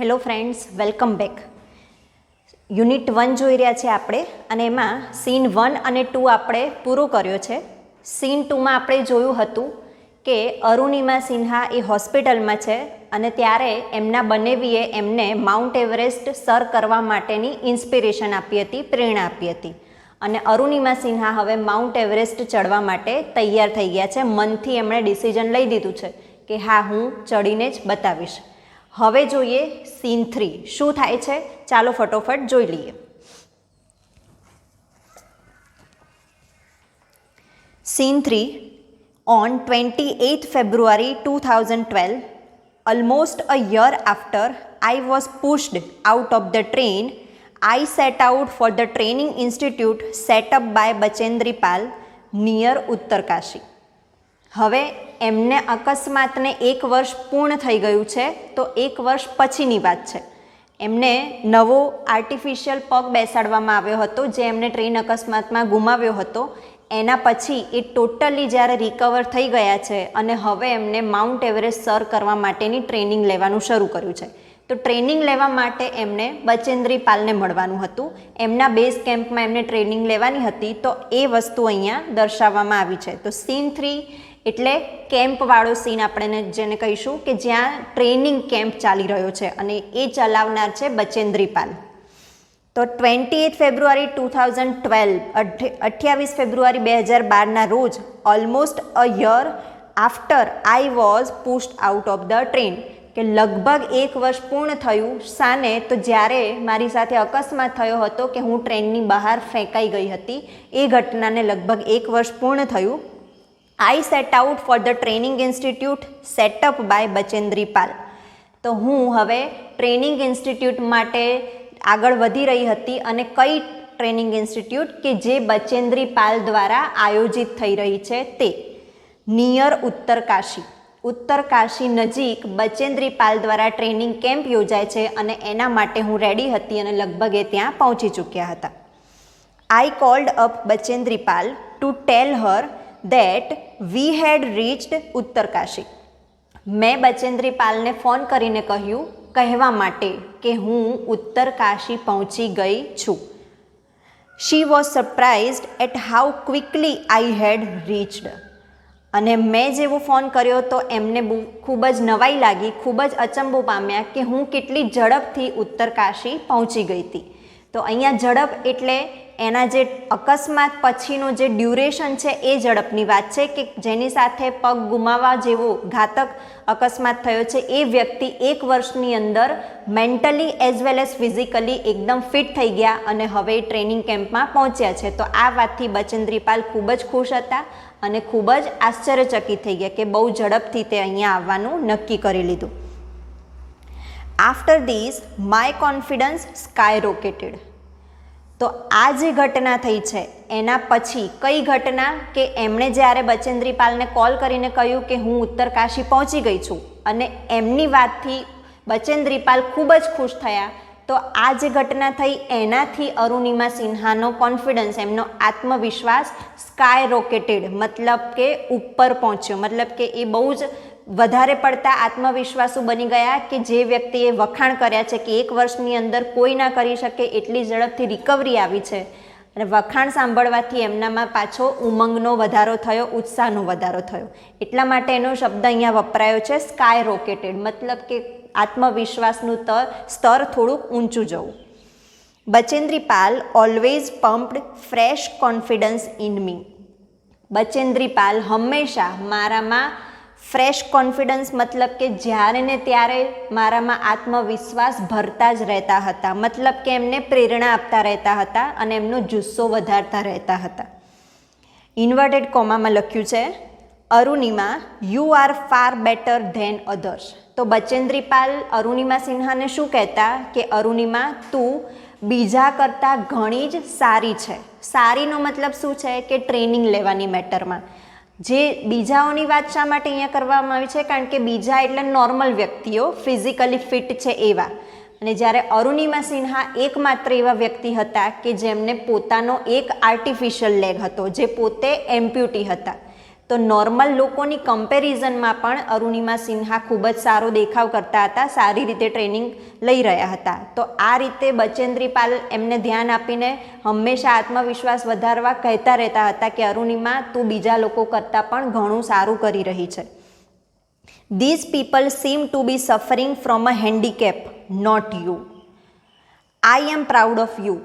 Hello friends, welcome back. Unit 1 જોઈ રહ્યા છે આપણે અને એમાં સીન 1 અને 2 આપણે પૂરો કર્યો છે. સીન 2માં આપણે જોયું હતું કે અરુણિમા સિન્હા એ હોસ્પિટલમાં છે અને ત્યારે એમના બનેવીએ એમને માઉન્ટ એવરેસ્ટ સર કરવા માટેની ઇન્સ્પિરેશન આપી હતી, પ્રેરણા આપી હતી. અને અરુણિમા સિન્હા હવે માઉન્ટ એવરેસ્ટ ચડવા માટે તૈયાર થઈ ગયા છે. મનથી એમણે ડિસિઝન લઈ દીધું છે કે હા, હું ચડીને જ બતાવીશ. હવે જોઈએ સીન 3 શું થાય છે. ચાલો ફટોફટ જોઈ લઈએ. Scene 3 on 28th February 2012, almost a year after I was pushed out of the train, I set out for the training institute set up by Bachendri Pal near Uttarkashi. હવે એમને અકસ્માતને 1 વર્ષ પૂર્ણ થઈ ગયું છે, તો 1 વર્ષ પછીની વાત છે. એમને નવો આર્ટિફિશિયલ પગ બેસાડવામાં આવ્યો હતો જે એમને ટ્રેન અકસ્માતમાં ગુમાવ્યો હતો. એના પછી એ ટોટલી જ્યારે રિકવર થઈ ગયા છે અને હવે એમને માઉન્ટ એવરેસ્ટ સર કરવા માટેની ટ્રેનિંગ લેવાનું શરૂ કર્યું છે. તો ટ્રેનિંગ લેવા માટે એમને બચેન્દ્રી પાલને મળવાનું હતું. એમના બેઝ કેમ્પમાં એમને ટ્રેનિંગ લેવાની હતી. તો એ વસ્તુ અહીંયા દર્શાવવામાં આવી છે. તો સીન 3 એટલે કેમ્પવાળો સીન આપણે જેને કહીશું કે જ્યાં ટ્રેનિંગ કેમ્પ ચાલી રહ્યો છે અને એ ચલાવનાર છે બચેન્દ્રી પાલ. તો 28 ફેબ્રુઆરી 2012 28 ફેબ્રુઆરી 2012ના રોજ almost a year after I was pushed out of the train, કે લગભગ 1 વર્ષ પૂર્ણ થયું શાને, તો જ્યારે મારી સાથે અકસ્માત થયો હતો કે હું ટ્રેનની બહાર ફેંકાઈ ગઈ હતી, એ ઘટનાને લગભગ 1 વર્ષ પૂર્ણ થયું. I set out for the training institute set up by Bachendri Pal. તો હું હવે ટ્રેનિંગ ઇન્સ્ટિટ્યૂટ માટે આગળ વધી રહી હતી. અને કઈ ટ્રેનિંગ ઇન્સ્ટિટ્યૂટ કે જે બચેન્દ્રી પાલ દ્વારા આયોજિત થઈ રહી છે તે નિયર ઉત્તરકાશી. ઉત્તરકાશી નજીક બચેન્દ્રી પાલ દ્વારા ટ્રેનિંગ કેમ્પ યોજાય છે અને એના માટે હું રેડી હતી અને લગભગ એ ત્યાં પહોંચી ચૂક્યા હતા. I called up Bachendri Pal to tell her that we had reached Uttarkashi. મેં બચેન્દ્રી પાલને ફોન કરીને કહેવા માટે કે હું ઉત્તરકાશી પહોંચી ગઈ છું. She was surprised at how quickly I had reached. અને મેં જેવો ફોન કર્યો તો એમને ખૂબ જ નવાઈ લાગી, ખૂબ જ અચંબો પામ્યા કે હું કેટલી ઝડપથી ઉત્તરકાશી પહોંચી ગઈ હતી. તો અહીંયા ઝડપ એટલે એના જે અકસ્માત પછીનો જે ડ્યુરેશન છે એ ઝડપની વાત છે કે જેની સાથે પગ ગુમાવવા જેવો ઘાતક અકસ્માત થયો છે એ વ્યક્તિ 1 વર્ષની અંદર mentally as well as physically એકદમ ફિટ થઈ ગયા અને હવે ટ્રેનિંગ કેમ્પમાં પહોંચ્યા છે. તો આ વાતથી બચેન્દ્રી પાલ ખૂબ જ ખુશ હતા અને ખૂબ જ આશ્ચર્યચકિત થઈ ગયા કે બહુ ઝડપથી તે અહીંયા આવવાનું નક્કી કરી લીધું. After this my confidence skyrocketed. તો આ જે ઘટના થઈ છે એના પછી કઈ ઘટના કે એમણે જ્યારે બચેન્દ્રી પાલને કોલ કરીને કહ્યું કે હું ઉત્તરકાશી પહોંચી ગઈ છું અને એમની વાતથી બચેન્દ્રી પાલ ખૂબ જ ખુશ થયા. તો આ જે ઘટના થઈ એનાથી અરુણિમા સિન્હાનો કોન્ફિડન્સ, એમનો આત્મવિશ્વાસ સ્કાય રોકેટેડ, મતલબ કે ઉપર પહોંચ્યો, મતલબ કે એ બહુ જ વધારે પડતા આત્મવિશ્વાસુ બની ગયા કે જે વ્યક્તિએ વખાણ કર્યા છે કે 1 વર્ષની અંદર કોઈ ના કરી શકે એટલી ઝડપથી રિકવરી આવી છે, અને વખાણ સાંભળવાથી એમનામાં પાછો ઉમંગનો વધારો થયો, ઉત્સાહનો વધારો થયો. એટલા માટે એનો શબ્દ અહીંયા વપરાયો છે સ્કાય રોકેટેડ, મતલબ કે આત્મવિશ્વાસનું સ્તર થોડુંક ઊંચું જવું. Bachendri Pal always pumped fresh confidence in me. Bachendri Pal હંમેશા મારામાં ફ્રેશ કોન્ફિડન્સ, મતલબ કે જ્યારે ને ત્યારે મારામાં આત્મવિશ્વાસ ભરતા જ રહેતા હતા, મતલબ કે એમને પ્રેરણા આપતા રહેતા હતા અને એમનો જુસ્સો વધારતા રહેતા હતા. ઇન્વર્ટેડ કોમામાં લખ્યું છે Arunima you are far better than others. તો બચેન્દ્રી પાલ અરુણિમા સિન્હાને શું કહેતા કે અરુણિમા તું બીજા કરતાં ઘણી જ સારી છે. સારીનો મતલબ શું છે કે ટ્રેનિંગ લેવાની મેટરમાં. જે બીજાઓની વાત શા માટે અહીંયા કરવામાં આવી છે, કારણ કે બીજા એટલે નોર્મલ વ્યક્તિઓ, ફિઝિકલી ફિટ છે એવા. અને જ્યારે અરુણિમા સિન્હા એકમાત્ર એવા વ્યક્તિ હતા કે જેમને પોતાનો એક આર્ટિફિશિયલ લેગ હતો, જે પોતે એમ્પ્યુટી હતા. તો નોર્મલ લોકોની કમ્પેરિઝનમાં પણ અરુણિમા સિન્હા ખૂબ જ સારો દેખાવ કરતા હતા, સારી રીતે ટ્રેનિંગ લઈ રહ્યા હતા. તો આ રીતે બચેન્દ્રી પાલ એમને ધ્યાન આપીને હંમેશા આત્મવિશ્વાસ વધારવા કહેતા રહેતા હતા કે અરુણિમા, તું બીજા લોકો કરતાં પણ ઘણું સારું કરી રહી છે. These people seem to be suffering from a handicap, not you. I am proud of you.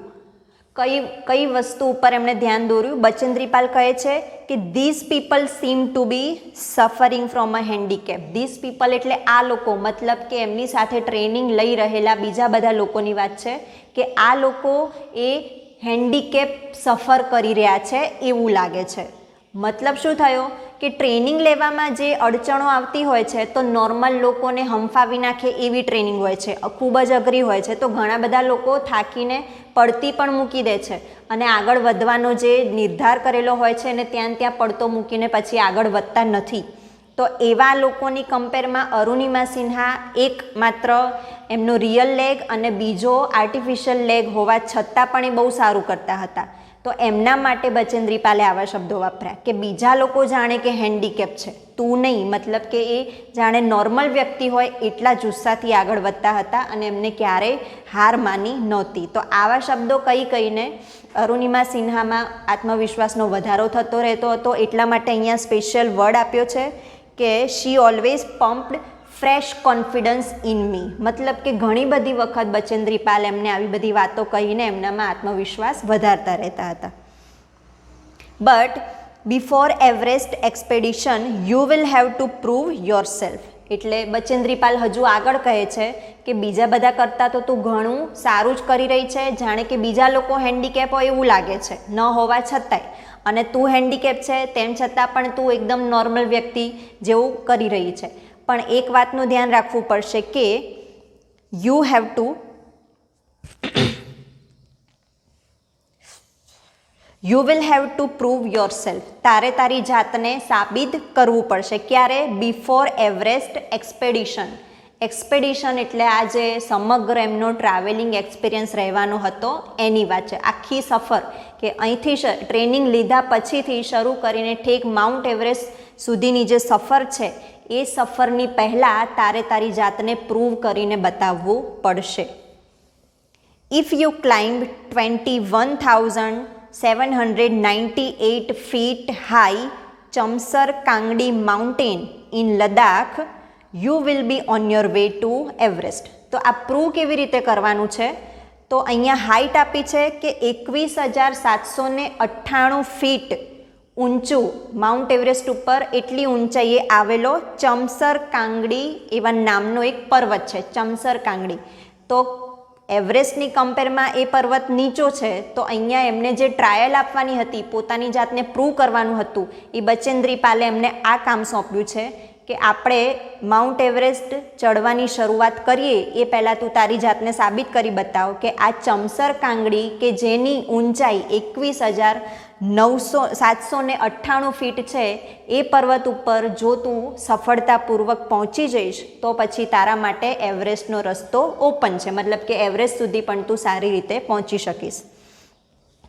કઈ વસ્તુ ઉપર એમણે ધ્યાન દોર્યું? બચેન્દ્રી પાલ કહે છે કે these people seem to be suffering from a handicap. These people એટલે આ લોકો, મતલબ કે એમની સાથે ટ્રેનિંગ લઈ રહેલા બીજા બધા લોકોની વાત છે કે આ લોકો એ હેન્ડીકેપ સફર કરી રહ્યા છે એવું લાગે છે. મતલબ શું થયો કે ટ્રેનિંગ લેવામાં જે અડચણો આવતી હોય છે તો નોર્મલ લોકોને હંફાવી નાખે એવી ટ્રેનિંગ હોય છે, ખૂબ જ અઘરી હોય છે. તો ઘણા બધા લોકો થાકીને પડતી પણ મૂકી દે છે અને આગળ વધવાનો જે નિર્ધાર કરેલો હોય છે એને ત્યાં પડતો મૂકીને પછી આગળ વધતા નથી. તો એવા લોકોની કમ્પેરમાં અરુણિમા સિન્હા એક માત્ર એમનો રિયલ લેગ અને બીજો આર્ટિફિશિયલ લેગ હોવા છતાં પણ એ બહુ સારું કરતા હતા. તો એમના માટે બચેન્દ્રી પાલે આવા શબ્દો વાપર્યા કે બીજા લોકો જાણે કે હેન્ડીકેપ છે, તું નહીં. મતલબ કે એ જાણે નોર્મલ વ્યક્તિ હોય એટલા જુસ્સાથી આગળ વધતા હતા અને એમને ક્યારેય હાર માની નહોતી. તો આવા શબ્દો કહીને અરુણિમા સિન્હામાં આત્મવિશ્વાસનો વધારો થતો રહેતો હતો. એટલા માટે અહીંયા સ્પેશિયલ વર્ડ આપ્યો છે કે she always pumped fresh confidence in me. મતલબ કે ઘણી બધી વખત બચેન્દ્રી પાલ એમને આવી બધી વાતો કહીને એમનામાં આત્મવિશ્વાસ વધારતા રહેતા હતા. But before Everest expedition you will have to prove yourself. એટલે બચેન્દ્રી પાલ હજુ આગળ કહે છે કે બીજા બધા કરતાં તો તું ઘણું સારું જ કરી રહી છે, જાણે કે બીજા લોકો હેન્ડીકેપ હોય એવું લાગે છે ન હોવા છતાંય, અને તું હેન્ડીકેપ છે તેમ છતાં પણ તું એકદમ નોર્મલ વ્યક્તિ જેવું કરી રહી છે. પણ એક વાતનું ધ્યાન રાખવું પડશે કે you have to you will have to prove your self. તારે તારી જાતને સાબિત કરવું પડશે. ક્યારે? Before Everest expedition. એક્સપેડિશન એટલે આ જે સમગ્ર એમનો ટ્રાવેલિંગ એક્સપિરિયન્સ રહેવાનો હતો એની વાત છે. આખી સફર કે અહીંથી ટ્રેનિંગ લીધા પછીથી શરૂ કરીને ઠેક માઉન્ટ એવરેસ્ટ સુધીની જે સફર છે એ સફરની પહેલાં તારે તારી જાતને પ્રૂવ કરીને બતાવવું પડશે. If you climb 21,798 feet high Chamser Kangri mountain in Ladakh you will be on your way to Everest. તો આ પ્રૂવ કેવી રીતે કરવાનું છે? તો અહીંયા હાઇટ આપી છે કે 21,798 ફીટ ઊંચું માઉન્ટ એવરેસ્ટ ઉપર એટલી ઊંચાઈએ આવેલો ચમસર કાંગડી એવા નામનો એક પર્વત છે, ચમસર કાંગડી. તો એવરેસ્ટની કમ્પેરમાં એ પર્વત નીચો છે. તો અહીંયા એમને જે ટ્રાયલ આપવાની હતી, પોતાની જાતને પ્રૂવ કરવાનું હતું, એ બચેન્દ્રી પાલે એમને આ કામ સોંપ્યું છે કે આપણે માઉન્ટ એવરેસ્ટ ચડવાની શરૂઆત કરીએ એ પહેલાં તું તારી જાતને સાબિત કરી બતાવ કે આ ચમસર કાંગડી કે જેની ઊંચાઈ 21,798 ફીટ છે એ પર્વત ઉપર જો તું સફળતાપૂર્વક પહોંચી જઈશ તો પછી તારા માટે એવરેસ્ટનો રસ્તો ઓપન છે. મતલબ કે એવરેસ્ટ સુધી પણ તું સારી રીતે પહોંચી શકીશ.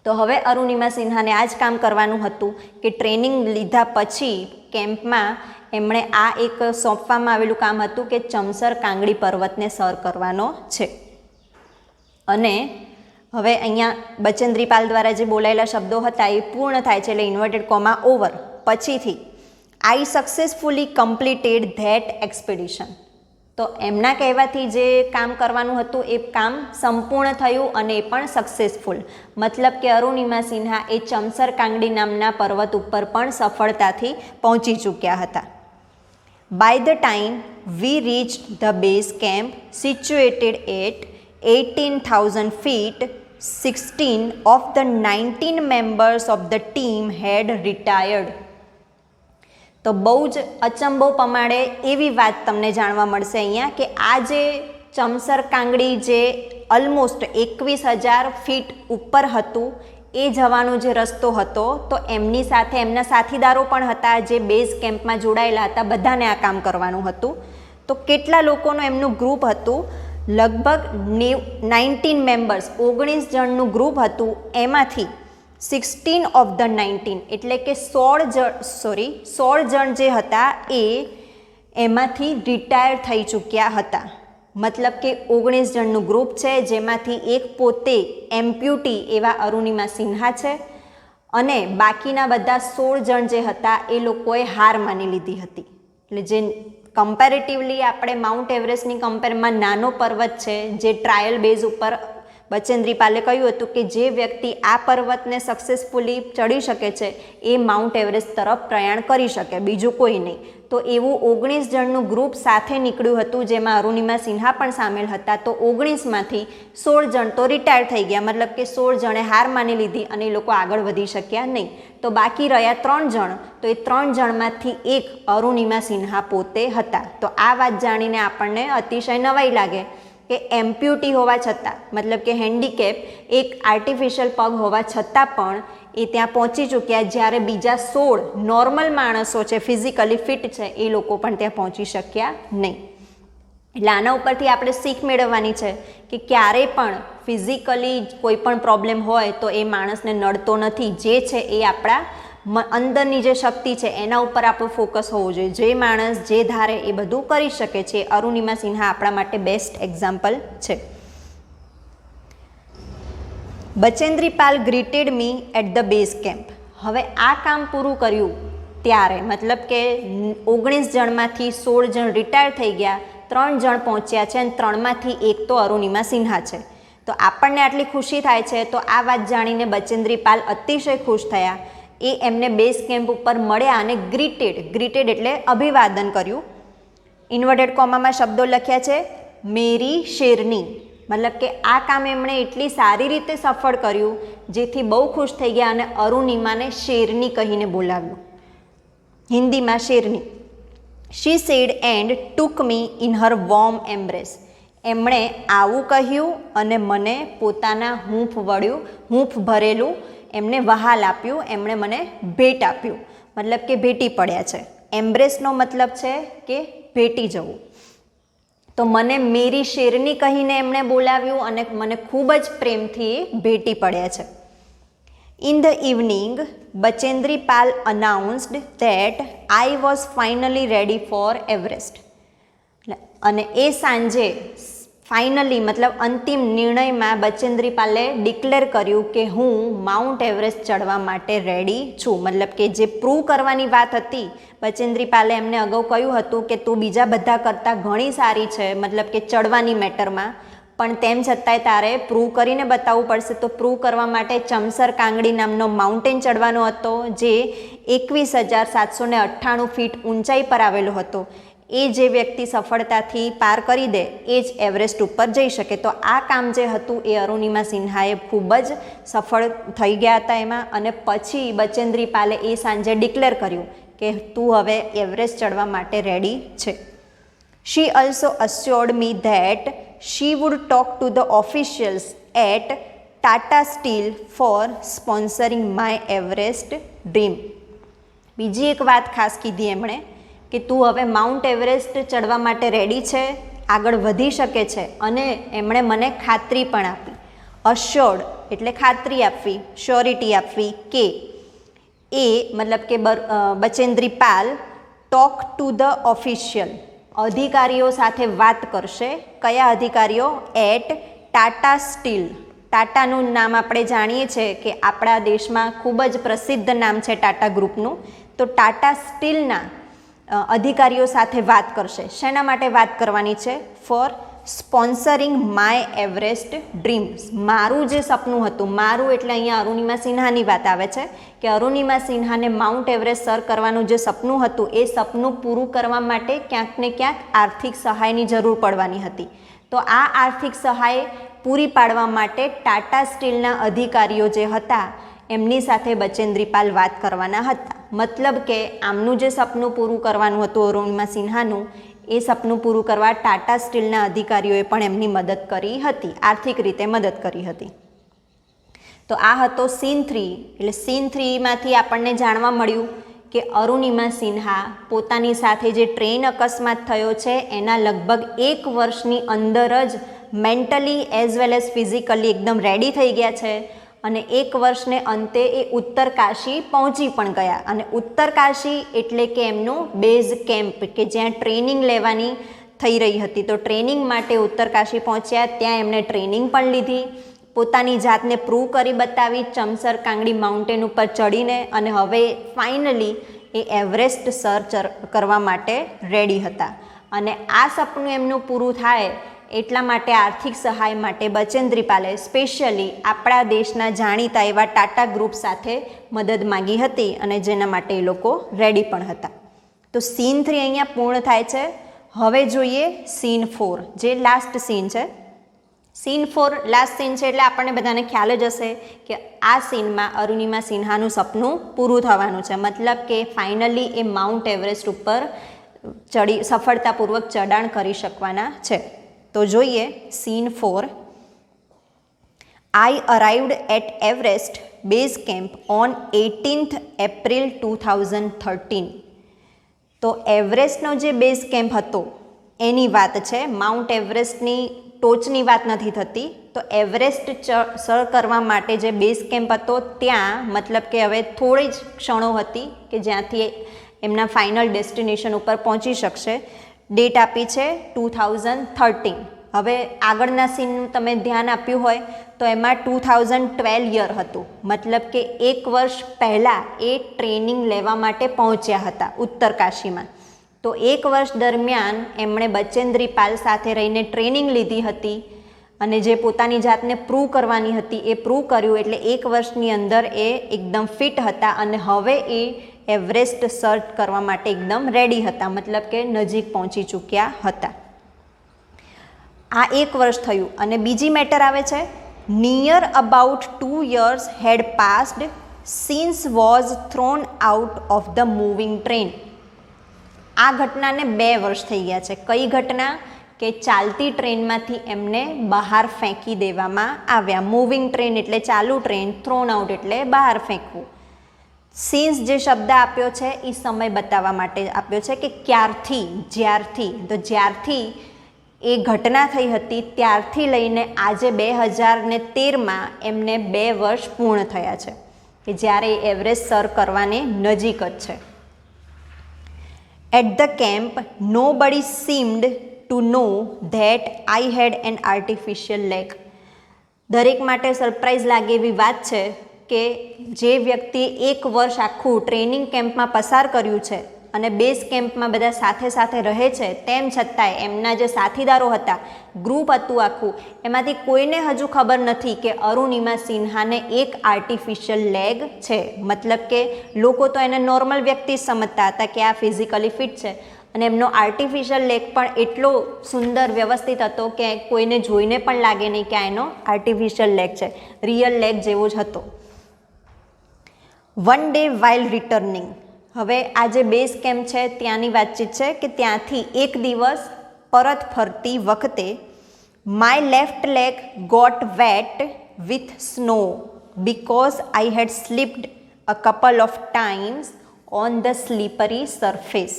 તો હવે અરુણિમા સિન્હાને આ જ કામ કરવાનું હતું કે ટ્રેનિંગ લીધા પછી કેમ્પમાં એમણે આ એક સોંપવામાં આવેલું કામ હતું કે ચમસર કાંગડી પર્વતને સર કરવાનો છે. અને હવે અહીંયા બચેન્દ્રી પાલ દ્વારા જે બોલાયેલા શબ્દો હતા એ પૂર્ણ થાય છે, એટલે ઇન્વર્ટેડ કોમા ઓવર પછીથી આઈ સક્સેસફુલી કમ્પ્લીટેડ ધેટ એક્સપેડિશન. તો એમના કહેવાથી જે કામ કરવાનું હતું એ કામ સંપૂર્ણ થયું અને એ પણ સક્સેસફુલ. મતલબ કે અરુણિમા સિન્હા એ ચમસર કાંગડી નામના પર્વત ઉપર પણ સફળતાથી પહોંચી ચૂક્યા હતા. By the time we reached the base camp situated at 18,000 feet, 16 of the 19 members of the team had retired. તો બહુ જ અચંબો પમાડે એવી વાત તમને જાણવા મળશે અહીંયા કે આ જે ચમસર કાંગડી જે ઓલમોસ્ટ 21,000 ફીટ ઉપર હતું એ જવાનો જે રસ્તો હતો તો એમની સાથે એમના સાથીદારો પણ હતા જે બેઝ કેમ્પમાં જોડાયેલા હતા, બધાને આ કામ કરવાનું હતું. તો કેટલા લોકોનું એમનું ગ્રુપ હતું? લગભગ 19 મેમ્બર્સ, 19 જણનું ગ્રુપ હતું. એમાંથી 16 ઓફ ધ 19 એટલે કે 16 જણ જે હતા એમાંથી રિટાયર થઈ ચૂક્યા હતા. મતલબ કે 19 જણનું ગ્રુપ છે, જેમાંથી એક પોતે એમ્પ્યુટી એવા અરુણિમા સિન્હા છે અને બાકીના બધા 16 જણ જે હતા એ લોકોએ હાર માની લીધી હતી. એટલે જે કમ્પેરેટિવલી આપણે માઉન્ટ એવરેસ્ટની કમ્પેરમાં નાનો પર્વત છે, જે ટ્રાયલ બેઝ ઉપર બચેન્દ્રી પાલે કહ્યું હતું કે જે વ્યક્તિ આ પર્વતને સક્સેસફુલી ચડી શકે છે એ માઉન્ટ એવરેસ્ટ તરફ પ્રયાણ કરી શકે, બીજું કોઈ નહીં. તો એવું 19 જણનું ગ્રુપ સાથે નીકળ્યું હતું, જેમાં અરુણિમા સિન્હા પણ સામેલ હતા. તો 19માંથી 16 જણ તો રિટાયર થઈ ગયા, મતલબ કે 16 જણે હાર માની લીધી અને એ લોકો આગળ વધી શક્યા નહીં. તો બાકી રહ્યા 3 જણ. તો એ 3 જણમાંથી એક અરુણિમા સિન્હા પોતે હતા. તો આ વાત જાણીને આપણને અતિશય નવાઈ લાગે કે એમ્પ્યુટી હોવા છતાં, મતલબ કે હેન્ડીકેપ, એક આર્ટિફિશિયલ પગ હોવા છતાં પણ એ ત્યાં પહોંચી ચૂક્યા, જ્યારે બીજા 16 નોર્મલ માણસો છે, ફિઝિકલી ફિટ છે, એ લોકો પણ ત્યાં પહોંચી શક્યા નહીં. એટલે આના ઉપરથી આપણે શીખ મેળવવાની છે કે ક્યારેય પણ ફિઝિકલી કોઈ પણ પ્રોબ્લેમ હોય તો એ માણસને નડતો નથી. જે છે એ આપણા અંદરની જે શક્તિ છે એના ઉપર આપણું ફોકસ હોવું જોઈએ. જે માણસ જે ધારે એ બધું કરી શકે છે. અરુણિમા સિન્હા આપણા માટે બેસ્ટ એક્ઝામ્પલ છે. Bachendri Pal greeted me at the base camp. હવે આ કામ પૂરું કર્યું ત્યારે, મતલબ કે 19 જણમાંથી 16 જણ રિટાયર થઈ ગયા, 3 જણ પહોંચ્યા છે અને 3માંથી એક તો અરુણિમા સિન્હા છે. તો આપણને આટલી ખુશી થાય છે. તો આ વાત જાણીને બચેન્દ્રી પાલ અતિશય ખુશ થયા. એ એમને બેઝ કેમ્પ ઉપર મળ્યા અને ગ્રીટેડ એટલે અભિવાદન કર્યું. ઇન્વર્ટેડ કોમામાં શબ્દો લખ્યા છે મેરી શેરની, મતલબ કે આ કામ એમણે એટલી સારી રીતે સફળ કર્યું જેથી બહુ ખુશ થઈ ગયા અને અરુણિમાને શેરની કહીને બોલાવ્યું, હિન્દીમાં શેરની. She said and took me in her warm embrace. એમણે આવું કહ્યું અને મને પોતાના હૂંફ ભરેલું એમને વહાલ આપ્યું, એમણે મને ભેટ આપ્યું, મતલબ કે ભેટી પડ્યા છે. એમ્બ્રેસનો મતલબ છે કે ભેટી જવું. તો મને મેરી શેરની કહીને એમણે બોલાવ્યું અને મને ખૂબ જ પ્રેમથી ભેટી પડ્યા છે. In the evening Bachendri Pal અનાઉન્સ્ડ that I was finally ready for Everest. અને એ સાંજે ફાઇનલી, મતલબ અંતિમ નિર્ણયમાં બચેન્દ્રી પાલે ડિક્લેર કર્યું કે હું માઉન્ટ એવરેસ્ટ ચડવા માટે રેડી છું. મતલબ કે જે પ્રૂવ કરવાની વાત હતી, બચેન્દ્રી પાલે એમને અગાઉ કહ્યું હતું કે તું બીજા બધા કરતાં ઘણી સારી છે, મતલબ કે ચડવાની મેટરમાં, પણ તેમ છતાંય તારે પ્રૂવ કરીને બતાવવું પડશે. તો પ્રૂવ કરવા માટે ચમસર કાંગડી નામનો માઉન્ટેન ચડવાનો હતો, જે 21,798 ફીટ ઊંચાઈ પર આવેલો હતો. એ જે વ્યક્તિ સફળતાથી પાર કરી દે એ જ એવરેસ્ટ ઉપર જઈ શકે. તો આ કામ જે હતું એ અરુણિમા સિન્હાએ ખૂબ જ સફળ થઈ ગયા હતા એમાં. અને પછી બચેન્દ્રી પાલે એ સાંજે ડિક્લેર કર્યું કે તું હવે એવરેસ્ટ ચડવા માટે રેડી છે. She also assured me that she would talk to the officials at Tata Steel for sponsoring my Everest dream. બીજી એક વાત ખાસ કીધી એમણે કે તું હવે માઉન્ટ એવરેસ્ટ ચડવા માટે રેડી છે, આગળ વધી શકે છે. અને એમણે મને ખાતરી પણ આપી. અશ્યોર્ડ એટલે ખાતરી આપવી, શ્યોરિટી આપવી કે એ, મતલબ કે Bachendri Pal talk to the official, અધિકારીઓ સાથે વાત કરશે. કયા અધિકારીઓ? At Tata steel. ટાટાનું નામ આપણે જાણીએ છીએ કે આપણા દેશમાં ખૂબ જ પ્રસિદ્ધ નામ છે ટાટા ગ્રુપનું. તો ટાટા સ્ટીલના અધિકારીઓ સાથે વાત કરશે. શેના માટે વાત કરવાની છે? For sponsoring my Everest dreams. મારું જે સપનું હતું, મારું એટલે અહીંયા અરુણિમા સિન્હાની વાત આવે છે કે અરુણિમા સિન્હાને માઉન્ટ એવરેસ્ટ સર કરવાનું જે સપનું હતું એ સપનું પૂરું કરવા માટે ક્યાંક ને ક્યાંક આર્થિક સહાયની જરૂર પડવાની હતી. તો આ આર્થિક સહાય પૂરી પાડવા માટે ટાટા સ્ટીલના અધિકારીઓ જે હતા એમની સાથે બચેન્દ્રી પાલ વાત કરવાના હતા. મતલબ કે આમનું જે સપનું પૂરું કરવાનું હતું અરુણિમા સિન્હાનું, એ સપનું પૂરું કરવા ટાટા સ્ટીલના અધિકારીઓએ પણ એમની મદદ કરી હતી, આર્થિક રીતે મદદ કરી હતી. તો આ હતો સીન 3. એટલે સીન 3માંથી આપણને જાણવા મળ્યું કે અરુણિમા સિન્હા પોતાની સાથે જે ટ્રેન અકસ્માત થયો છે એના લગભગ 1 વર્ષની અંદર જ mentally as well as physically એકદમ રેડી થઈ ગયા છે અને 1 વર્ષને અંતે એ ઉત્તરકાશી પહોંચી પણ ગયા. અને ઉત્તરકાશી એટલે કે એમનું બેઝ કેમ્પ કે જ્યાં ટ્રેનિંગ લેવાની થઈ રહી હતી. તો ટ્રેનિંગ માટે ઉત્તરકાશી પહોંચ્યા, ત્યાં એમણે ટ્રેનિંગ પણ લીધી, પોતાની જાતને પ્રૂવ કરી બતાવી ચમસર કાંગડી માઉન્ટેન ઉપર ચડીને, અને હવે ફાઇનલી એ એવરેસ્ટ સર કરવા માટે રેડી હતા. અને આ સપનું એમનું પૂરું થાય એટલા માટે આર્થિક સહાય માટે બચેન્દ્રીપાલે સ્પેશિયલી આપણા દેશના જાણીતા એવા ટાટા ગ્રુપ સાથે મદદ માંગી હતી, અને જેના માટે એ લોકો રેડી પણ હતા. તો સીન 3 અહીંયા પૂર્ણ થાય છે. હવે જોઈએ સીન 4, જે લાસ્ટ સીન છે. સીન 4 લાસ્ટ સીન છે એટલે આપણને બધાને ખ્યાલ જ હશે કે આ સીનમાં અરુણિમા સિન્હાનું સપનું પૂરું થવાનું છે. મતલબ કે ફાઇનલી એ માઉન્ટ એવરેસ્ટ ઉપર સફળતાપૂર્વક ચડાણ કરી શકવાના છે. તો જોઈએ scene 4. I arrived at Everest base camp on 18th April 2013. તો એવરેસ્ટનો જે બેઝ કેમ્પ હતો એની વાત છે, માઉન્ટ એવરેસ્ટની ટોચની વાત નથી થતી. તો એવરેસ્ટ સર કરવા માટે જે બેઝ કેમ્પ હતો ત્યાં, મતલબ કે હવે થોડી જ ક્ષણો હતી કે જ્યાંથી એમના ફાઇનલ ડેસ્ટિનેશન ઉપર પહોંચી શકશે. ડેટ આપી છે 2013. હવે આગળના સીનનું તમે ધ્યાન આપ્યું હોય તો એમાં 2012 યર હતું, મતલબ કે 1 વર્ષ પહેલાં એ ટ્રેનિંગ લેવા માટે પહોંચ્યા હતા ઉત્તરકાશીમાં. તો 1 વર્ષ દરમિયાન એમણે બચેન્દ્રીપાલ સાથે રહીને ટ્રેનિંગ લીધી હતી, અને જે પોતાની જાતને પ્રૂવ કરવાની હતી એ પ્રૂવ કર્યું. એટલે 1 વર્ષની અંદર એ એકદમ ફિટ હતા, અને હવે એ એવરેસ્ટ સર્ચ કરવા માટે એકદમ રેડી હતા, મતલબ કે નજીક પહોંચી ચૂક્યા હતા. આ 1 વર્ષ થયું. અને બીજી મેટર આવે છે, near about 2 years had passed since was thrown out of the moving train. આ ઘટનાને 2 વર્ષ થઈ ગયા છે. કઈ ઘટના? કે ચાલતી ટ્રેનમાંથી એમને બહાર ફેંકી દેવામાં આવ્યા. મૂવિંગ ટ્રેન એટલે ચાલુ ટ્રેન, થ્રોન આઉટ એટલે બહાર ફેંકવું. સિન્સ જે શબ્દ આપ્યો છે એ સમય બતાવવા માટે આપ્યો છે કે ક્યારથી, જ્યારથી. તો જ્યારથી એ ઘટના થઈ હતી ત્યારથી લઈને આજે 2013માં એમને 2 વર્ષ પૂર્ણ થયા છે કે જ્યારે એવરેસ્ટ સર કરવાને નજીક જ છે. At the camp nobody seemed to know that I had an artificial leg. દરેક માટે સરપ્રાઇઝ લાગે એવી વાત છે કે જે વ્યક્તિએ 1 વર્ષ આખું ટ્રેનિંગ કેમ્પમાં પસાર કર્યું છે અને બેઝ કેમ્પમાં બધા સાથે સાથે રહે છે, તેમ છતાંય એમના જે સાથીદારો હતા, ગ્રુપ હતું આખું, એમાંથી કોઈને હજુ ખબર નથી કે અરુણિમા સિન્હાને એક આર્ટિફિશિયલ લેગ છે. મતલબ કે લોકો તો એને નોર્મલ વ્યક્તિ જ સમજતા હતા કે આ ફિઝિકલી ફિટ છે, અને એમનો આર્ટિફિશિયલ લેગ પણ એટલો સુંદર વ્યવસ્થિત હતો કે કોઈને જોઈને પણ લાગે નહીં કે આ એનો આર્ટિફિશિયલ લેગ છે, રિયલ લેગ જેવો જ હતો. One day while returning. હવે આ જે બેઝ કેમ્પ છે ત્યાંની વાતચીત છે કે ત્યાંથી એક દિવસ પરત ફરતી વખતે my left leg got wet with snow because I had slipped a couple of times on the slippery surface.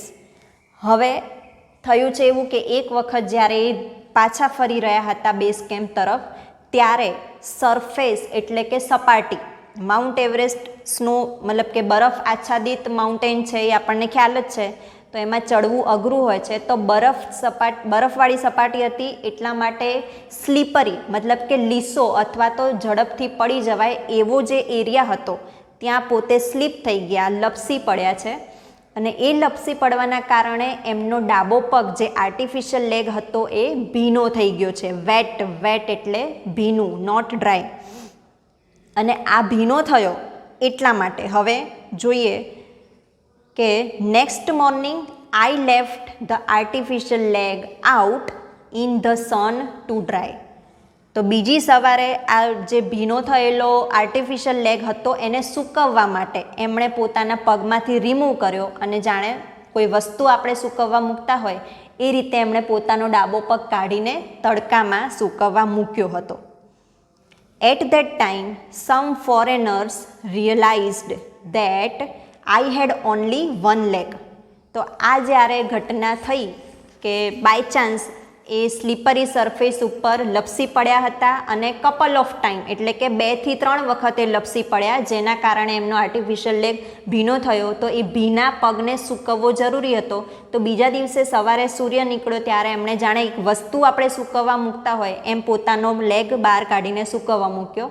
હવે થયું છે એવું કે એક વખત જ્યારે એ પાછા ફરી રહ્યા હતા બેઝ કેમ્પ તરફ, ત્યારે સરફેસ એટલે કે સપાટી, માઉન્ટ એવરેસ્ટ સ્નો મતલબ કે બરફ આચ્છાદિત માઉન્ટેન છે એ આપણને ખ્યાલ જ છે. તો એમાં ચડવું અઘરું હોય છે. તો બરફવાળી સપાટી હતી, એટલા માટે સ્લીપરી મતલબ કે લીસો અથવા તો ઝડપથી પડી જવાય એવો જે એરિયા હતો ત્યાં પોતે સ્લીપ થઈ ગયા, લપસી પડ્યા છે. અને એ લપસી પડવાના કારણે એમનો ડાબો પગ જે આર્ટિફિશિયલ લેગ હતો એ ભીનો થઈ ગયો છે. વેટ એટલે ભીનું, નોટ ડ્રાય. અને આ ભીનો થયો એટલા માટે હવે જોઈએ કે next morning I left the artificial leg out in the sun to dry. તો બીજી સવારે આ જે ભીનો થયેલો આર્ટિફિશિયલ લેગ હતો એને સૂકવવા માટે એમણે પોતાના પગમાંથી રિમૂવ કર્યો, અને જાણે કોઈ વસ્તુ આપણે સૂકવવા મૂકતા હોય એ રીતે એમણે પોતાનો ડાબો પગ કાઢીને તડકામાં સૂકવવા મૂક્યો હતો. At that time, some foreigners realized that I had only one leg. તો આ જ્યારે ઘટના થઈ કે by chance a slippery surface ઉપર લપસી પડ્યા હતા અને કપલ ઓફ ટાઈમ એટલે કે 2 થી 3 વખત એ લપસી પડ્યા, જેના કારણે એમનો આર્ટિફિશિયલ લેગ ભીનો થયો. તો એ ભીના પગને સૂકવવો જરૂરી હતો. તો બીજા દિવસે સવારે સૂર્ય નીકળ્યો ત્યારે એમણે જાણે એક વસ્તુ આપણે સૂકવવા મૂકતા હોય એમ પોતાનો લેગ બહાર કાઢીને સૂકવવા મૂક્યો.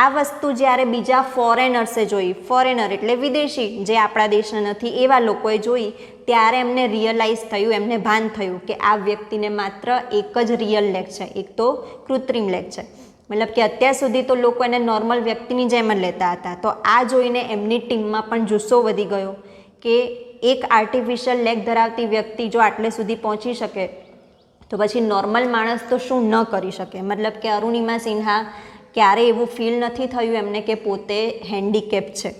આ વસ્તુ જ્યારે બીજા ફોરેનર્સે જોઈ, ફોરેનર એટલે વિદેશી જે આપણા દેશના નથી એવા લોકોએ જોઈ, ત્યારે એમને રિયલાઇઝ થયું, એમને ભાન થયું કે આ વ્યક્તિને માત્ર એક જ રિયલ લેગ છે, એક તો કૃત્રિમ લેગ છે. મતલબ કે અત્યાર સુધી તો લોકો એને નોર્મલ વ્યક્તિની જેમ જ લેતા હતા. તો આ જોઈને એમની ટીમમાં પણ જુસ્સો વધી ગયો કે એક આર્ટિફિશિયલ લેગ ધરાવતી વ્યક્તિ જો આટલે સુધી પહોંચી શકે તો પછી નોર્મલ માણસ તો શું ન કરી શકે. મતલબ કે અરુણિમા સિન્હા ક્યારે એવું ફીલ નથી થયું એમને કે પોતે હેન્ડીકેપ છે.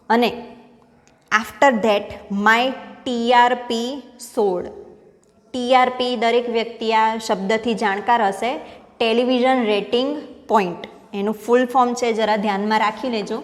અને આફ્ટર ધેટ માય ટીઆરપી સોડ. ટીઆરપી દરેક વ્યક્તિ આ શબ્દથી જાણકાર હશે, ટેલિવિઝન રેટિંગ પોઈન્ટ. એનું ફૂલ ફોર્મ છે, જરા ધ્યાનમાં રાખી લેજો.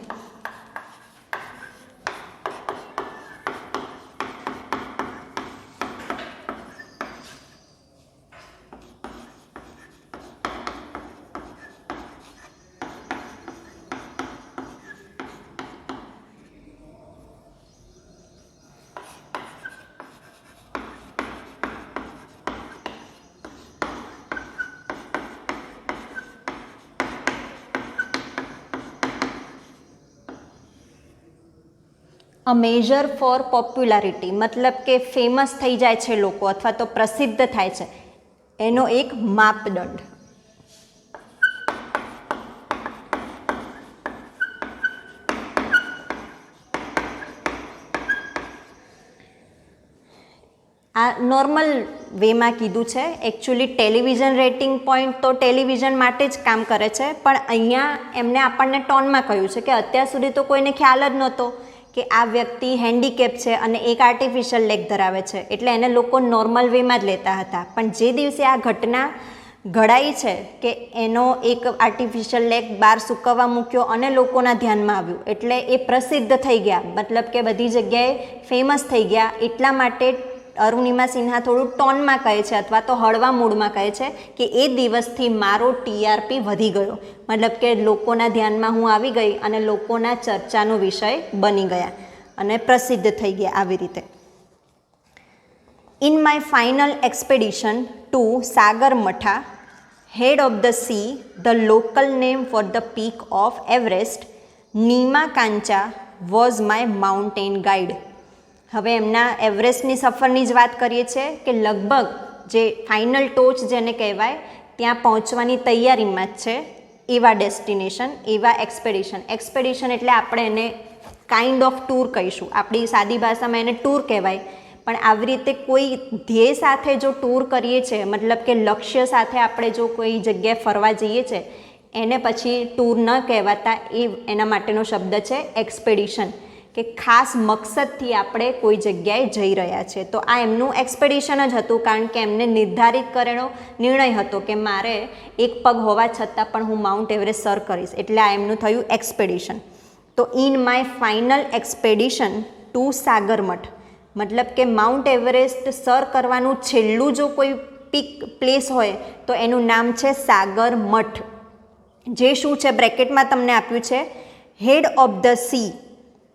અ મેજર ફોર પોપ્યુલારિટી મતલબ કે ફેમસ થઈ જાય છે લોકો અથવા તો પ્રસિદ્ધ થાય છે એનો એક માપદંડ. આ નોર્મલ વેમાં કીધું છે. એકચ્યુઅલી ટેલિવિઝન રેટિંગ પોઈન્ટ તો ટેલિવિઝન માટે જ કામ કરે છે, પણ અહીંયા એમને આપણને ટોનમાં કહ્યું છે કે અત્યાર સુધી તો કોઈને ખ્યાલ જ નહોતો કે આ વ્યક્તિ હેન્ડીકેપ છે અને એક આર્ટિફિશિયલ લેગ ધરાવે છે, એટલે એને લોકો નોર્મલ વેમાં જ લેતા હતા. પણ જે દિવસે આ ઘટના ઘડાઈ છે કે એનો એક આર્ટિફિશિયલ લેગ બહાર સૂકવવા મૂક્યો અને લોકોના ધ્યાનમાં આવ્યું, એટલે એ પ્રસિદ્ધ થઈ ગયા, મતલબ કે બધી જગ્યાએ ફેમસ થઈ ગયા. એટલા માટે અરુણિમા સિન્હા થોડું ટોનમાં કહે છે અથવા તો હળવા મૂડમાં કહે છે કે એ દિવસથી મારો ટીઆરપી વધી ગયો, મતલબ કે લોકોના ધ્યાનમાં હું આવી ગઈ અને લોકોના ચર્ચાનો વિષય બની ગયા અને પ્રસિદ્ધ થઈ ગયા આવી રીતે. In my final expedition to Sagarmatha, head of the sea, the local name for the peak of Everest, Nima Kancha was my mountain guide. હવે એમના એવરેસ્ટની સફરની જ વાત કરીએ છીએ કે લગભગ જે ફાઇનલ ટોચ જેને કહેવાય ત્યાં પહોંચવાની તૈયારીમાં જ છે એવા ડેસ્ટિનેશન, એવા એક્સપેડિશન. એક્સપેડિશન એટલે આપણે એને કાઇન્ડ ઓફ ટૂર કહીશું, આપણી સાદી ભાષામાં એને ટૂર કહેવાય. પણ આવી રીતે કોઈ ધ્યેય સાથે જો ટૂર કરીએ છીએ, મતલબ કે લક્ષ્ય સાથે આપણે જો કોઈ જગ્યાએ ફરવા જઈએ છીએ, એને પછી ટૂર ન કહેવાતા એના માટેનો શબ્દ છે એક્સપેડિશન, કે ખાસ મકસદથી આપણે કોઈ જગ્યાએ જઈ રહ્યા છીએ. તો આ એમનું એક્સપેડિશન જ હતું, કારણ કે એમને નિર્ધારિત કરેલો નિર્ણય હતો કે મારે એક પગ હોવા છતાં પણ હું માઉન્ટ એવરેસ્ટ સર કરીશ, એટલે આ એમનું થયું એક્સપેડિશન. તો in my final expedition two સાગરમઠ, મતલબ કે માઉન્ટ એવરેસ્ટ સર કરવાનું છેલ્લું જો કોઈ પીક પ્લેસ હોય તો એનું નામ છે સાગરમઠ. જે શું છે બ્રેકેટમાં તમને આપ્યું છે, head of the sea,